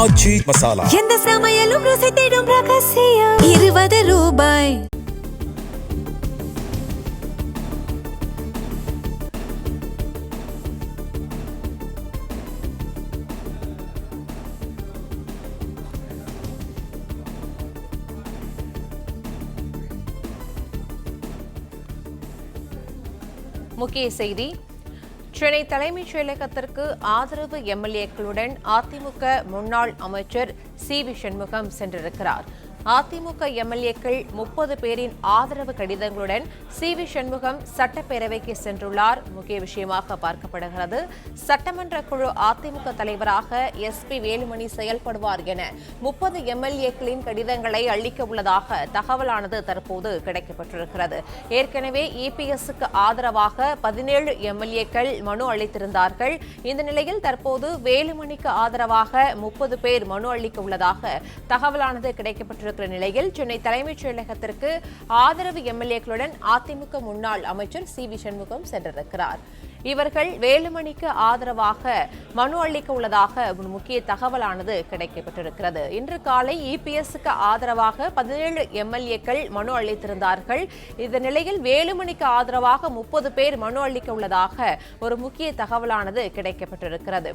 ஆச்சி மசாலா எந்த சமையலும் ருசி தேடும் ரகசியம் ₹20. முக்கிய செய்தி. சென்னை தலைமைச் செயலகத்திற்கு ஆதரவு எம்எல்ஏக்களுடன் அதிமுக முன்னாள் அமைச்சர் சி.வி. சண்முகம் சென்றிருக்கிறார். அதிமுக எம்எல்ஏக்கள் 30 பேரின் ஆதரவு கடிதங்களுடன் சி.வி. சண்முகம் சட்டப்பேரவைக்கு சென்றுள்ளார். முக்கிய விஷயமாக பார்க்கப்படுகிறது. சட்டமன்ற குழு அதிமுக தலைவராக எஸ்.பி. வேலுமணி செயல்படுவார் என 30 எம்எல்ஏக்களின் கடிதங்களை அளிக்க உள்ளதாக தகவலானது தற்போது கிடைக்கப்பட்டிருக்கிறது. ஏற்கனவே இபிஎஸ்க்கு ஆதரவாக 17 எம்எல்ஏக்கள் மனு அளித்திருந்தார்கள். இந்த நிலையில் தற்போது வேலுமணிக்கு ஆதரவாக 30 பேர் மனு அளிக்க உள்ளதாக தகவலானது கிடைக்கப்பட்டிருக்கிறது. நிலையில் சென்னை தலைமைச் செயலகத்திற்கு ஆதரவு எம்எல்ஏக்களுடன் அதிமுக முன்னாள் அமைச்சர் சி.வி. சண்முகம் சென்றிருக்கிறார். இவர்கள் வேலுமணிக்கு ஆதரவாக மனு அளிக்க உள்ளதாக முக்கிய தகவலானது கிடைக்கப்பட்டிருக்கிறது. இன்று காலை இபிஎஸ்க்கு ஆதரவாக 17 எம்எல்ஏக்கள் மனு அளித்திருந்தார்கள். இந்த நிலையில் வேலுமணிக்கு ஆதரவாக 30 பேர் மனு அளிக்க உள்ளதாக ஒரு முக்கிய தகவலானது கிடைக்கப்பட்டிருக்கிறது.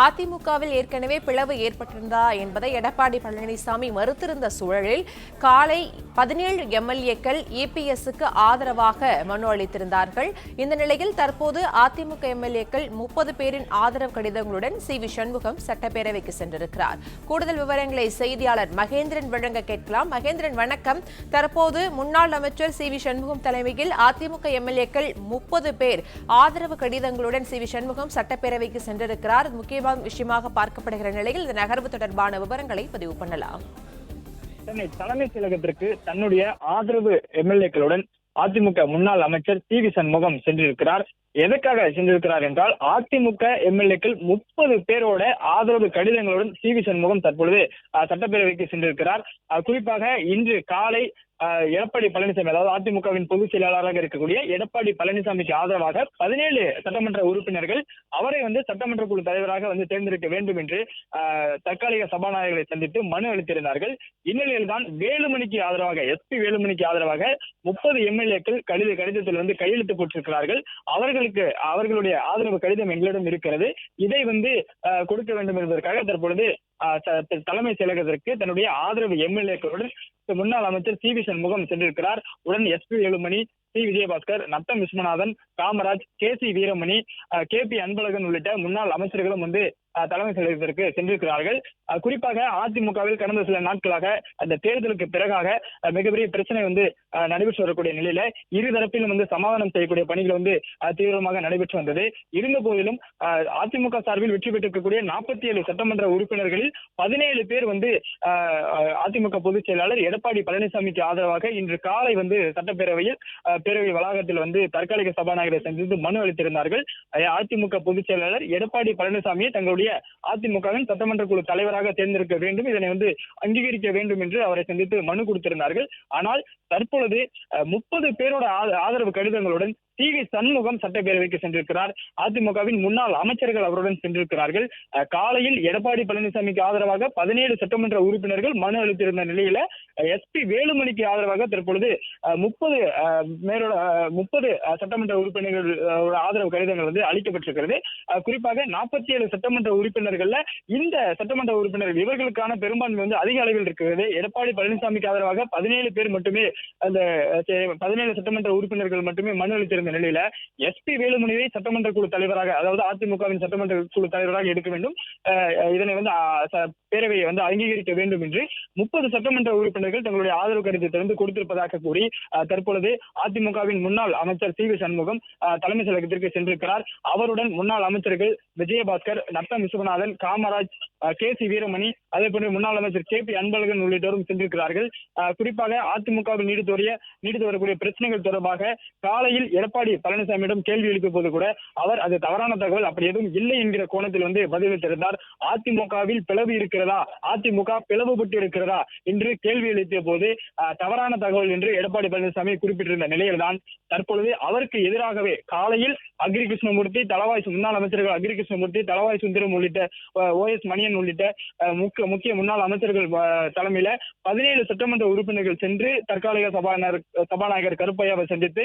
அதிமுகவில் ஏற்கனவே பிளவு ஏற்பட்டிருந்தா என்பதை எடப்பாடி பழனிசாமி மறுத்திருந்த சூழலில் காலை 17 எம்எல்ஏக்கள் இபிஎஸ்க்கு ஆதரவாக மனு அளித்திருந்தார்கள். இந்த நிலையில் தற்போது அதிமுக எம்எல்ஏக்கள் 30 பேரின் ஆதரவு கடிதங்களுடன் சி.வி. சண்முகம் சட்டப்பேரவைக்கு சென்றிருக்கிறார். கூடுதல் விவரங்களை செய்தியாளர் மகேந்திரன் வழங்க கேட்கலாம். மகேந்திரன், வணக்கம். தற்போது முன்னாள் அமைச்சர் சி.வி. சண்முகம் தலைமையில் அதிமுக எம்எல்ஏக்கள் 30 பேர் ஆதரவு கடிதங்களுடன் சி.வி. சண்முகம் சட்டப்பேரவைக்கு சென்றிருக்கிறார். முக்கியமான விஷயமாக பார்க்கப்படுகிற நிலையில் இந்த நகர்வு தொடர்பான விவரங்களை பதிவு பண்ணலாம். சென்னை தலைமைச் செயலகத்திற்கு தன்னுடைய ஆதரவு எம்எல்ஏக்களுடன் அதிமுக முன்னாள் அமைச்சர் சி.வி. சண்முகம் சென்றிருக்கிறார். எதற்காக சென்றிருக்கிறார் என்றால், அதிமுக எம்எல்ஏக்கள் 30 பேரோட ஆதரவு கடிதங்களுடன் சி.வி. சண்முகம் தற்பொழுது சட்டப்பேரவைக்கு சென்றிருக்கிறார். குறிப்பாக இன்று காலை எடப்பாடி பழனிசாமி, அதாவது அதிமுகவின் பொதுச் செயலாளராக இருக்கக்கூடிய எடப்பாடி பழனிசாமிக்கு ஆதரவாக 17 சட்டமன்ற உறுப்பினர்கள் அவரை சட்டமன்ற குழு தலைவராக தேர்ந்தெடுக்க வேண்டும் என்று தற்காலிக சபாநாயகர்களை சந்தித்து மனு அளித்திருந்தார்கள். இந்நிலையில் தான் வேலுமணிக்கு ஆதரவாக, எஸ்.பி. வேலுமணிக்கு ஆதரவாக 30 எம்எல்ஏக்கள் கடிதத்தில் கையெழுத்து போட்டிருக்கிறார்கள். அவர்களுடைய ஆதரவு கடிதம் எங்களிடம் இருக்கிறது. இதை கொடுக்க வேண்டும் என்பதற்காக தற்பொழுது தலைமை செயலகத்திற்கு தன்னுடைய ஆதரவு எம்எல்ஏக்களுடன் முன்னாள் அமைச்சர் சி.வி. சண்முகம் சென்றிருக்கிறார். உடன் S P. Velumani, C. Vijayabaskar, Natham Viswanathan, Kamaraj, K C. Veeramani, K P. Anbazhagan உள்ளிட்ட முன்னாள் அமைச்சர்களும் தலைமை செயலகத்திற்கு சென்றிருக்கிறார்கள். குறிப்பாக அதிமுகவில் கடந்த சில நாட்களாக அந்த தேர்தலுக்கு பிறகாக மிகப்பெரிய பிரச்சனை நடைபெற்று வரக்கூடிய நிலையில இருதரப்பிலும் சமாதானம் செய்யக்கூடிய பணிகள் தீவிரமாக நடைபெற்று வந்தது. இருந்த போதிலும் அதிமுக சார்பில் வெற்றி பெற்றிருக்கக்கூடிய 47 சட்டமன்ற உறுப்பினர்களில் 17 பேர் அதிமுக பொதுச் செயலாளர் எடப்பாடி பழனிசாமிக்கு ஆதரவாக இன்று காலை சட்டப்பேரவையில் பேரவை வளாகத்தில் தற்காலிக சபாநாயகரை சந்தித்து மனு அளித்திருந்தார்கள். அதிமுக பொதுச் செயலாளர் எடப்பாடி பழனிசாமியை தங்களுடைய அதிமுகவின் சட்டமன்ற குழு தலைவராக தேர்ந்தெடுக்க வேண்டும், இதனை அங்கீகரிக்க வேண்டும் என்று அவரை சந்தித்து மனு கொடுத்திருந்தார்கள். ஆனால் தற்பொழுது 30 பேரோட ஆதரவு கடிதங்களுடன் சி.வி. சண்முகம் சட்டப்பேரவைக்கு சென்றிருக்கிறார். அதிமுகவின் முன்னாள் அமைச்சர்கள் அவருடன் சென்றிருக்கிறார்கள். காலையில் எடப்பாடி பழனிசாமிக்கு ஆதரவாக 17 சட்டமன்ற உறுப்பினர்கள் மனு அளித்திருந்த நிலையில எஸ்.பி. வேலுமணிக்கு ஆதரவாக தற்பொழுது 30 சட்டமன்ற உறுப்பினர்கள் ஆதரவு கடிதங்கள் அளிக்கப்பட்டிருக்கிறது. குறிப்பாக 47 சட்டமன்ற உறுப்பினர்கள்ல இந்த சட்டமன்ற உறுப்பினர்கள் இவர்களுக்கான பெரும்பான்மை அதிக அளவில் இருக்கிறது. எடப்பாடி பழனிசாமிக்கு ஆதரவாக 17 பேர் மட்டுமே, அந்த 17 சட்டமன்ற உறுப்பினர்கள் மட்டுமே மனு அளித்திருந்த நிலையில எஸ்.பி. வேலுமணியை சட்டமன்ற குழு தலைவராக, அதாவது அதிமுகவின் சட்டமன்ற குழு தலைவராக எடுக்க வேண்டும், இதனை பேரவையை அங்கீகரிக்க வேண்டும் என்று 30 சட்டமன்ற உறுப்பினர்கள் தங்களுடைய ஆதரவு கடிதத்தை கொடுத்திருப்பதாக கூறி தற்பொழுது அதிமுகவின் முன்னாள் அமைச்சர் சி.வி. சண்முகம் தலைமை செயலகத்திற்கு சென்றிருக்கிறார். அவருடன் முன்னாள் அமைச்சர்கள் விஜயபாஸ்கர், நத்தம் விஸ்வநாதன், காமராஜ், கே.சி. வீரமணி, அதே போன்று முன்னாள் அமைச்சர் கே.பி. அன்பழகன் உள்ளிட்டோரும் சென்றிருக்கிறார்கள். குறிப்பாக அதிமுகவில் நீடித்து வரக்கூடிய பிரச்சனைகள் தொடர்பாக காலையில் எடப்பாடி பழனிசாமியிடம் கேள்வி எழுப்பிய போது கூட அவர் அது தவறான தகவல், அப்படி எதுவும் இல்லை என்கிற கோணத்தில் பதிலளித்திருந்தார். அதிமுகவில் பிளவு இருக்கிறதா, அதிமுக பிளவுபட்டு இருக்கிறதா என்று கேள்வி எழுப்பிய போது தவறான தகவல் என்று எடப்பாடி பழனிசாமி குறிப்பிட்டிருந்த நிலையில்தான் தற்பொழுது அவருக்கு எதிராகவே காலையில் அக்ரி கிருஷ்ணமூர்த்தி, தளவாய் முன்னாள் அமைச்சர்கள் அக்ரி கிருஷ்ணமூர்த்தி, தளவாய் சுந்தரம் உள்ளிட்ட OS மணியன் உள்ளிட்ட முக்கிய முன்னாள் அமைச்சர்கள் தலைமையில 17 சட்டமன்ற உறுப்பினர்கள் சென்று தற்காலிக சபாநாயகர் கருப்பையாவை சந்தித்து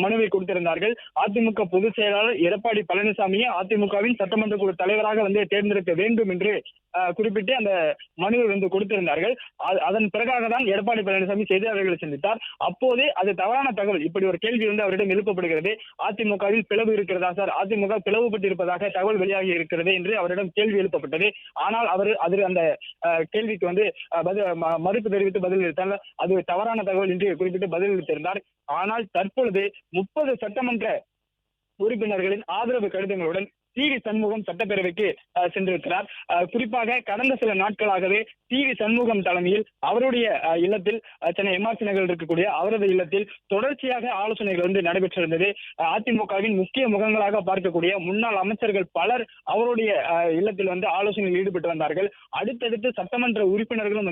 மனுவை கொடுத்திருந்தார்கள். அதிமுக பொதுச் செயலாளர் எடப்பாடி பழனிசாமியை அதிமுகவின் சட்டமன்ற குழு தலைவராக தேர்ந்தெடுக்க வேண்டும் என்று குறிப்பிட்டு அந்த மனுவை கொடுத்திருந்தார்கள். அதன் பிறகாக தான் எடப்பாடி பழனிசாமி செய்தியாளர்களை சந்தித்தார். அப்போது அது தவறான தகவல், இப்படி ஒரு கேள்வி அவரிடம் எழுப்பப்படுகிறது. அதிமுகவில் பிளவு இருக்கிறதா சார், அதிமுக பிளவுபட்டு இருப்பதாக தகவல் வெளியாகி இருக்கிறது என்று அவரிடம் கேள்வி எழுப்பப்பட்டது. ஆனால் அவர் அந்த கேள்விக்கு மறுப்பு தெரிவித்து பதிலளித்தால் அது தவறான தகவல் என்று குறிப்பிட்டு பதிலளித்திருந்தார். ஆனால் தற்பொழுது 30 சட்டமன்ற உறுப்பினர்களின் ஆதரவு கடிதங்களுடன் சி.வி. சண்முகம் சட்டப்பேரவைக்கு சென்றிருக்கிறார். குறிப்பாக கடந்த சில நாட்களாகவே சி.வி. சண்முகம் தலைமையில் அவருடைய இல்லத்தில், சென்னை MRC நகரில் இருக்கக்கூடிய அவரது இல்லத்தில் தொடர்ச்சியாக ஆலோசனைகள் நடைபெற்றிருந்தது. அதிமுகவின் முக்கிய முகங்களாக பார்க்கக்கூடிய முன்னாள் அமைச்சர்கள் பலர் அவருடைய இல்லத்தில் ஆலோசனையில் ஈடுபட்டு வந்தார்கள். அடுத்தடுத்து சட்டமன்ற உறுப்பினர்களும்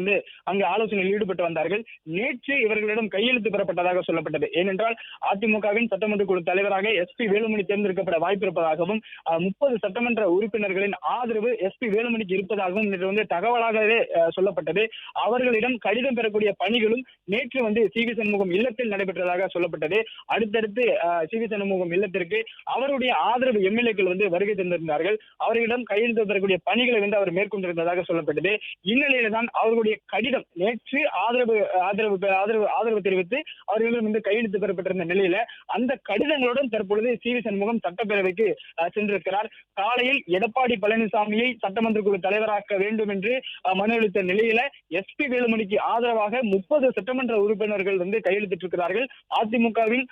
அங்கு ஆலோசனையில் ஈடுபட்டு வந்தார்கள். நேற்று இவர்களிடம் கையெழுத்து பெறப்பட்டதாக சொல்லப்பட்டது. ஏனென்றால் அதிமுகவின் சட்டமன்ற குழு தலைவராக SP வேலுமணி தேர்ந்தெடுக்கப்பட வாய்ப்பிருப்பதாகவும் 30 சட்டமன்ற உறுப்பினர்களின் ஆதரவு SP வேலுமணிக்கு இருப்பதாகவும் தகவலாகவே சொல்லப்பட்டது. அவர்களிடம் கடிதம் பெறக்கூடிய பணிகளும் நேற்று சி.வி. சண்முகம் இல்லத்தில் நடைபெற்றதாக சொல்லப்பட்டது. அடுத்தடுத்து சி.வி. சண்முகம் இல்லத்திற்கு அவருடைய ஆதரவு எம்எல்ஏக்கள் வருகை தந்திருந்தார்கள். அவர்களிடம் கையெழுத்து பெறக்கூடிய பணிகளை அவர் மேற்கொண்டிருந்ததாக சொல்லப்பட்டது. இந்நிலையில தான் அவர்களுடைய கடிதம் நேற்று ஆதரவு தெரிவித்து அவர்களிடம் கையெழுத்து பெறப்பட்டிருந்த நிலையில அந்த கடிதங்களுடன் தற்பொழுது சி.வி. சண்முகம் சட்டப்பேரவைக்கு சென்றிருக்கிறார். காலையில் எடப்பாடி பழனிசாமியை சட்டமன்ற குழு தலைவராக்க வேண்டும் என்று மனு அளித்த நிலையில SP வேலுமணிக்கு ஆதரவாக 30 சட்டமன்ற உறுப்பினர்கள் கையெழுத்திட்டிருக்கிறார்கள். அதிமுகவின்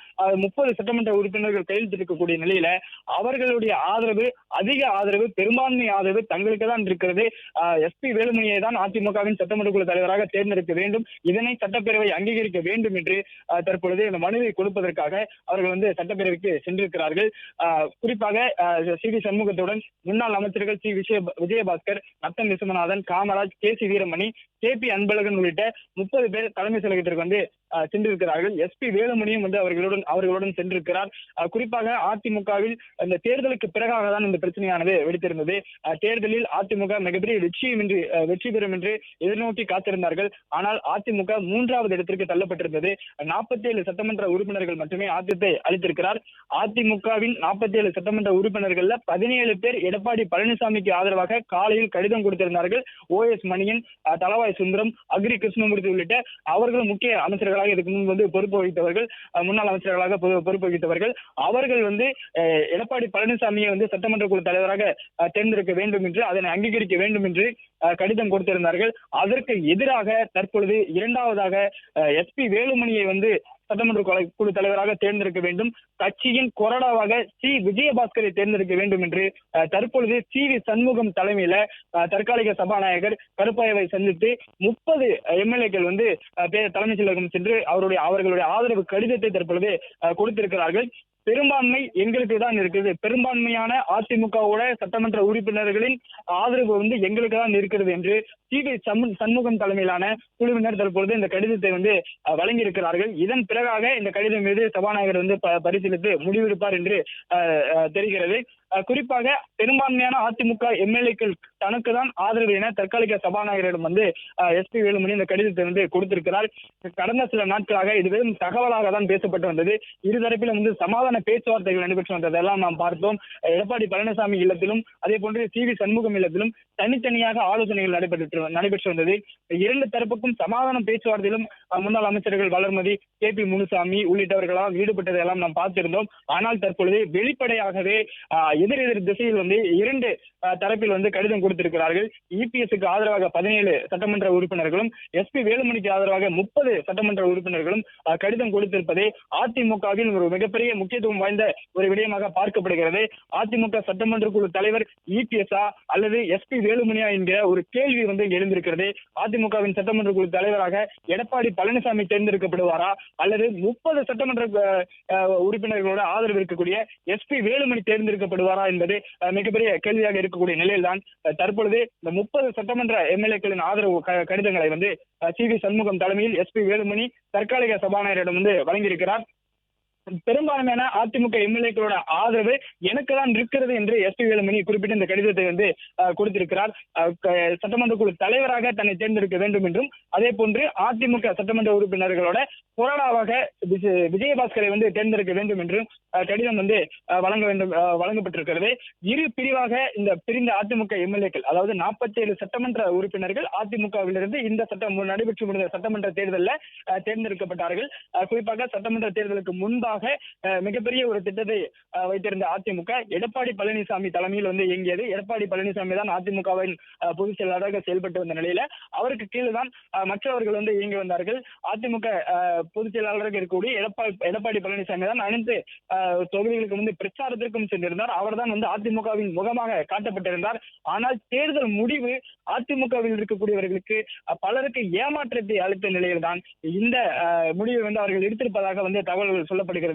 30 சட்டமன்ற உறுப்பினர்கள் கையெழுத்திருக்கக்கூடிய நிலையில அவர்களுடைய ஆதரவு, அதிக ஆதரவு, பெரும்பான்மை ஆதரவு தங்களுக்கு தான் இருக்கிறது. SP வேலுமணியை தான் அதிமுகவின் சட்டமன்ற குழு தலைவராக தேர்ந்தெடுக்க வேண்டும், இதனை சட்டப்பேரவை அங்கீகரிக்க வேண்டும் என்று தற்பொழுது இந்த மனுவை கொடுப்பதற்காக அவர்கள் சட்டப்பேரவைக்கு சென்றிருக்கிறார்கள். குறிப்பாக சி.வி. சண்முகத்துடன் முன்னாள் அமைச்சர்கள் விஜயபாஸ்கர், நத்தம் விஸ்வநாதன், காமராஜ், KC வீரமணி, KP அன்பழகன் உள்ளிட்ட 30 பேர் தலைமை செயலகத்திற்கு சென்றிருக்கிறார்கள். SP வேலுமணியும் அவர்களுடன் சென்றிருக்கிறார். குறிப்பாக அதிமுகவில் இந்த தேர்தலுக்கு பிறகாக தான் இந்த பிரச்சனையானது வெடித்திருந்தது. தேர்தலில் அதிமுக மிகப்பெரிய வெற்றி பெறும் என்று எதிர்நோக்கி காத்திருந்தார்கள். ஆனால் அதிமுக 3வது இடத்திற்கு தள்ளப்பட்டிருந்தது. 47 சட்டமன்ற உறுப்பினர்கள் மட்டுமே ஆத்திரத்தை அளித்திருக்கிறார். அதிமுகவின் 47 சட்டமன்ற உறுப்பினர்கள் 17 பேர் எடப்பாடி பழனிசாமிக்கு ஆதரவாக காலையில் கடிதம் கொடுத்திருந்தார்கள். OS மணியன், தளவாய் சுந்தரம், அக்ரி கிருஷ்ணமூர்த்தி உள்ளிட்ட அவர்கள் முக்கிய அமைச்சர்களாக இதுக்கு முன்பு பொறுப்பு வகித்தவர்கள், முன்னாள் அமைச்சர்களாக பொறுப்பு வகித்தவர்கள். அவர்கள் எடப்பாடி பழனிசாமியை சட்டமன்ற குழு தலைவராக தேர்ந்தெடுக்க வேண்டும் என்று, அதனை அங்கீகரிக்க வேண்டும் என்று கடிதம் கொடுத்திருந்தார்கள். அதற்கு எதிராக தற்பொழுது 2வதாக SP வேலுமணியை சட்டமன்ற குழு தலைவராக தேர்ந்தெடுக்க வேண்டும், கட்சியின் கொறடாவாக விஜயபாஸ்கரை தேர்ந்தெடுக்க வேண்டும் என்று தற்பொழுது சி.வி. சண்முகம் தலைமையில தற்காலிக சபாநாயகர் கருப்பையாவை சந்தித்து 30 எம்எல்ஏக்கள் தலைமைச் செயலகம் சென்று அவர்களுடைய ஆதரவு கடிதத்தை தற்பொழுது கொடுத்திருக்கிறார்கள். பெரும்பான்மை எங்களுக்கு தான் இருக்குது, பெரும்பான்மையான அதிமுகவோட சட்டமன்ற உறுப்பினர்களின் ஆதரவு எங்களுக்கு தான் இருக்கிறது என்று சி.வி. சண்முகம் தலைமையிலான குழுவினர் தற்பொழுது இந்த கடிதத்தை வழங்கியிருக்கிறார்கள். இதன் பிறகாக இந்த கடிதம் மீது சபாநாயகர் பரிசீலித்து முடிவெடுப்பார் என்று தெரிகிறது. குறிப்பாக பெரும்பான்மையான அதிமுக எம்எல்ஏக்கள் தனக்கு தான் ஆதரவு என தற்காலிக சபாநாயகரிடம் SP வேலுமணி இந்த கடிதத்தை கொடுத்திருக்கிறார். கடந்த சில நாட்களாக இது வெறும் தகவலாக தான் பேசப்பட்டு வந்தது. இருதரப்பிலும் சமாதான பேச்சுவார்த்தைகள் நடைபெற்று வந்ததெல்லாம் நாம் பார்த்தோம். எடப்பாடி பழனிசாமி இல்லத்திலும் அதே போன்று சி.வி. சண்முகம் இல்லத்திலும் தனித்தனியாக ஆலோசனைகள் நடைபெற்று வந்தது. 2 தரப்புக்கும் சமாதான பேச்சுவார்த்தையிலும் முன்னாள் அமைச்சர்கள் வளர்மதி, KP முனுசாமி உள்ளிட்டவர்களால் ஈடுபட்டதெல்லாம் நாம் பார்த்திருந்தோம். ஆனால் தற்பொழுது வெளிப்படையாகவே எதிர் திசையில் வந்து 2 தரப்பில் வந்து கடிதம் கொடுத்திருக்கிறார்கள். இபிஎஸ்க்கு ஆதரவாக 17 சட்டமன்ற உறுப்பினர்களும் எஸ்பி வேலுமணிக்கு ஆதரவாக 30 சட்டமன்ற உறுப்பினர்களும் கடிதம் கொடுத்திருப்பதை அதிமுகவில் ஒரு மிகப்பெரிய முக்கியத்துவம் வாய்ந்த ஒரு விடயமாக பார்க்கப்படுகிறது. அதிமுக சட்டமன்ற குழு தலைவர் இபிஎஸ்ஆ அல்லது எஸ்பி வேலுமணியா என்கிற ஒரு கேள்வி வந்து இங்கு எழுந்திருக்கிறது. அதிமுகவின் சட்டமன்ற குழு தலைவராக எடப்பாடி பழனிசாமி தேர்ந்தெடுக்கப்படுவாரா அல்லது 30 சட்டமன்ற உறுப்பினர்களோட ஆதரவு இருக்கக்கூடிய எஸ்பி வேலுமணி தேர்ந்தெடுக்கப்படுவாரா என்பது மிகப்பெரிய கேள்வியாக இருக்கக்கூடிய நிலையில்தான் தற்பொழுது இந்த 30 சட்டமன்ற எம்எல்ஏக்களின் ஆதரவு கடிதங்களை வந்து சி.வி. சண்முகம் தலைமையில் எஸ்பி வேலுமணி தற்காலிக சபாநாயகரிடம் வந்து வழங்கியிருக்கிறார். பெரும்பான்மையான அதிமுக எம்எல்ஏக்களோட ஆதரவு எனக்கு தான் இருக்கிறது என்று எஸ்பி வேலுமணி குறிப்பிட்ட இந்த கடிதத்தை வந்து கொடுத்திருக்கிறார். சட்டமன்ற குழு தலைவராக தன்னை தேர்ந்தெடுக்க வேண்டும் என்றும் அதே போன்று அதிமுக சட்டமன்ற உறுப்பினர்களோட கொறடாவாக விஜயபாஸ்கரை வந்து தேர்ந்தெடுக்க வேண்டும் என்றும் கடிதம் வந்து வழங்கப்பட்டிருக்கிறது. இரு பிரிவாக இந்த பிரிந்த அதிமுக எம்எல்ஏக்கள், அதாவது 47 சட்டமன்ற உறுப்பினர்கள் அதிமுகவிலிருந்து இந்த நடைபெற்று முடிந்த சட்டமன்ற தேர்தலில் தேர்ந்தெடுக்கப்பட்டார்கள். குறிப்பாக சட்டமன்ற தேர்தலுக்கு முன்பாக மிகப்பெரிய ஒரு திட்டத்தை வைத்திருந்த அதிமுக எடப்பாடி பழனிசாமி தலைமையில் வந்து இயங்கியது. எடப்பாடி பழனிசாமி தான் அதிமுகவின் பொதுச் செயலாளராக செயல்பட்டு வந்த நிலையில அவருக்கு கீழே தான் மற்றவர்கள் வந்து இயங்கி வந்தார்கள். அதிமுக பொதுச் செயலாளராக இருக்கக்கூடிய எடப்பாடி பழனிசாமி தான் அனைத்து தொகுதிகளுக்கு வந்து பிரச்சாரத்திற்கும் சென்றிருந்தார். அவர் தான் வந்து அதிமுகவின் முகமாக காட்டப்பட்டிருந்தார். ஆனால் தேர்தல் முடிவு அதிமுகவில் இருக்கக்கூடியவர்களுக்கு பலருக்கு ஏமாற்றத்தை அளித்த நிலையில்தான் இந்த முடிவை வந்து அவர்கள் எடுத்திருப்பதாக வந்து தகவல்கள் சொல்லப்படுகிறது.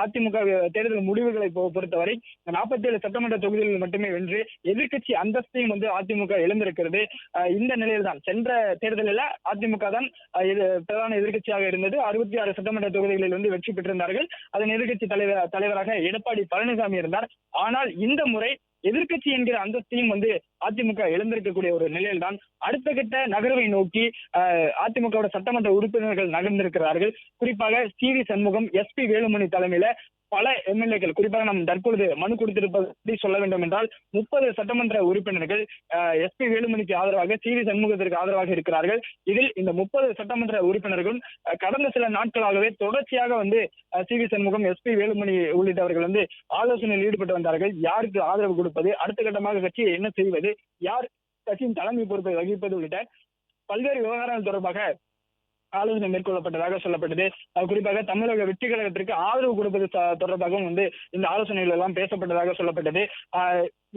அதிமுக தேர்தல் முடிவுகளை பொறுத்தவரை 47 சட்டமன்ற தொகுதிகளில் மட்டுமே வென்று எதிர்கட்சி அந்தஸ்தையும் வந்து அதிமுக இழந்திருக்கிறது. இந்த நிலையில்தான் சென்ற தேர்தலில் அதிமுக தான் பிரதான எதிர்கட்சியாக இருந்தது. 66 சட்டமன்ற தொகுதிகளில் வந்து வெற்றி பெற்றிருந்தார்கள். அதன் எதிர்கட்சி தலைவராக எடப்பாடி பழனிசாமி இருந்தார். ஆனால் இந்த முறை எதிர்கட்சி என்கிற அந்தஸ்தையும் வந்து அதிமுக இழந்திருக்கக்கூடிய ஒரு நிலையில் தான் அடுத்த கட்ட நகர்வை நோக்கி அதிமுக சட்டமன்ற உறுப்பினர்கள் நகர்ந்திருக்கிறார்கள். குறிப்பாக சி.வி. சண்முகம், எஸ்பி வேலுமணி தலைமையில பல எம்எல்ஏக்கள், குறிப்பாக நாம் தற்பொழுது மனு கொடுத்திருப்பதை சொல்ல வேண்டும் என்றால் 30 சட்டமன்ற உறுப்பினர்கள் எஸ்பி வேலுமணிக்கு ஆதரவாக, சி.வி. சண்முகத்திற்கு ஆதரவாக இருக்கிறார்கள். இதில் இந்த 30 சட்டமன்ற உறுப்பினர்களும் கடந்த சில நாட்களாகவே தொடர்ச்சியாக வந்து சி.வி. சண்முகம், எஸ்பி வேலுமணி உள்ளிட்டவர்கள் வந்து ஆலோசனையில் ஈடுபட்டு வந்தார்கள். யாருக்கு ஆதரவு கொடுப்பது, அடுத்த கட்டமாக கட்சியை என்ன செய்வது, யார் கட்சியின் தலைமை பொறுப்பை வகிப்பது உள்ளிட்ட பல்வேறு விவகாரங்கள் தொடர்பாக ஆலோசனை மேற்கொள்ளப்பட்டதாக சொல்லப்பட்டது. குறிப்பாக தமிழக வெற்றி கழகத்திற்கு ஆதரவு கொடுப்பது தொடர்பாகவும் வந்து இந்த ஆலோசனைகள் எல்லாம் பேசப்பட்டதாக சொல்லப்பட்டது.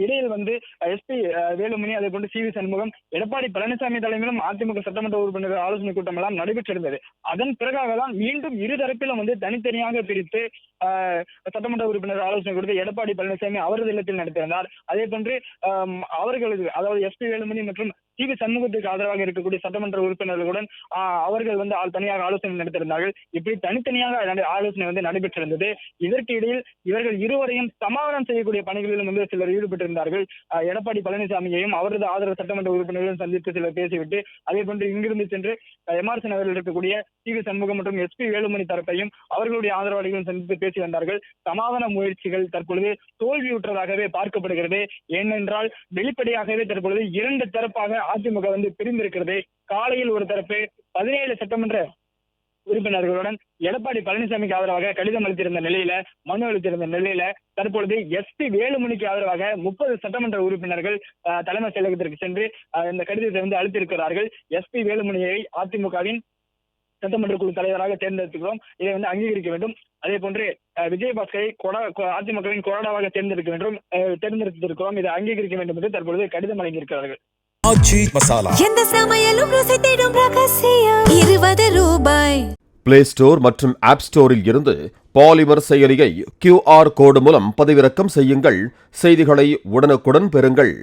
இடையில் வந்து எஸ்பி வேலுமணி, அதே போன்று சி.வி. சண்முகம், எடப்பாடி பழனிசாமி தலைமையிலும் அதிமுக சட்டமன்ற உறுப்பினர்கள் ஆலோசனை கூட்டம் எல்லாம் நடைபெற்றிருந்தது. அதன் பிறகாக தான் மீண்டும் இருதரப்பிலும் வந்து தனித்தனியாக பிரித்து சட்டமன்ற உறுப்பினர் ஆலோசனை கொடுத்து எடப்பாடி பழனிசாமி அவரது இல்லத்தில் நடத்தியிருந்தார். அதே போன்று அவர்களுக்கு, அதாவது எஸ்பி வேலுமணி மற்றும் சி.வி. சண்முகத்துக்கு ஆதரவாக இருக்கக்கூடிய சட்டமன்ற உறுப்பினர்களுடன் அவர்கள் வந்து தனியாக ஆலோசனை நடத்தியிருந்தார்கள். இப்படி தனித்தனியாக ஆலோசனை வந்து நடைபெற்றிருந்தது. இதற்கு இடையில் இவர்கள் இருவரையும் சமாதானம் செய்யக்கூடிய பணிகளிலும் வந்து சிலர் ஈடுபட்டிருந்தார்கள். எடப்பாடி பழனிசாமியையும் அவரது ஆதரவு சட்டமன்ற உறுப்பினர்களும் சந்தித்து சிலர் பேசிவிட்டு, அதே போன்று இங்கிருந்து சென்று எம்ஆர்சி நகரில் இருக்கக்கூடிய சி.வி. சண்முகம் மற்றும் எஸ்பி வேலுமணி தரப்பையும் அவர்களுடைய ஆதரவாளிகளும் சந்தித்து பேசி வந்தார்கள். சமாதான முயற்சிகள் தற்பொழுது தோல்வியுற்றதாகவே பார்க்கப்படுகிறது. ஏனென்றால் வெளிப்படையாகவே தற்பொழுது 2 தரப்பாக அதிமுக வந்து பிரிந்திருக்கிறது. காலையில் ஒரு தரப்பு 17 சட்டமன்ற உறுப்பினர்களுடன் எடப்பாடி பழனிசாமிக்கு ஆதரவாக கடிதம் அளித்திருந்த நிலையில, மனு அளித்திருந்த நிலையில தற்பொழுது எஸ்பி வேலுமணிக்கு ஆதரவாக 30 சட்டமன்ற உறுப்பினர்கள் தலைமை செயலகத்திற்கு சென்று இந்த கடிதத்தை வந்து அளித்திருக்கிறார்கள். எஸ்பி வேலுமணியை அதிமுகவின் சட்டமன்ற குழு தலைவராக தேர்ந்தெடுத்துக்கிறோம், இதை வந்து அங்கீகரிக்க வேண்டும். அதே போன்று விஜயபாஸ்கரை அதிமுகவின் கொறடாவாக தேர்ந்தெடுத்திருக்கிறோம், இதை அங்கீகரிக்க வேண்டும் என்று தற்பொழுது கடிதம் வழங்கியிருக்கிறார்கள். எந்த சமையலும் ருசி தேடும் ரகசியம் 20 ரூபாய். பிளே ஸ்டோர் மற்றும் ஆப் ஸ்டோரில் இருந்து பாலிமர் செயலியை QR கோடு மூலம் பதிவிறக்கம் செய்யுங்கள். செய்திகளை உடனுக்குடன் பெறுங்கள்.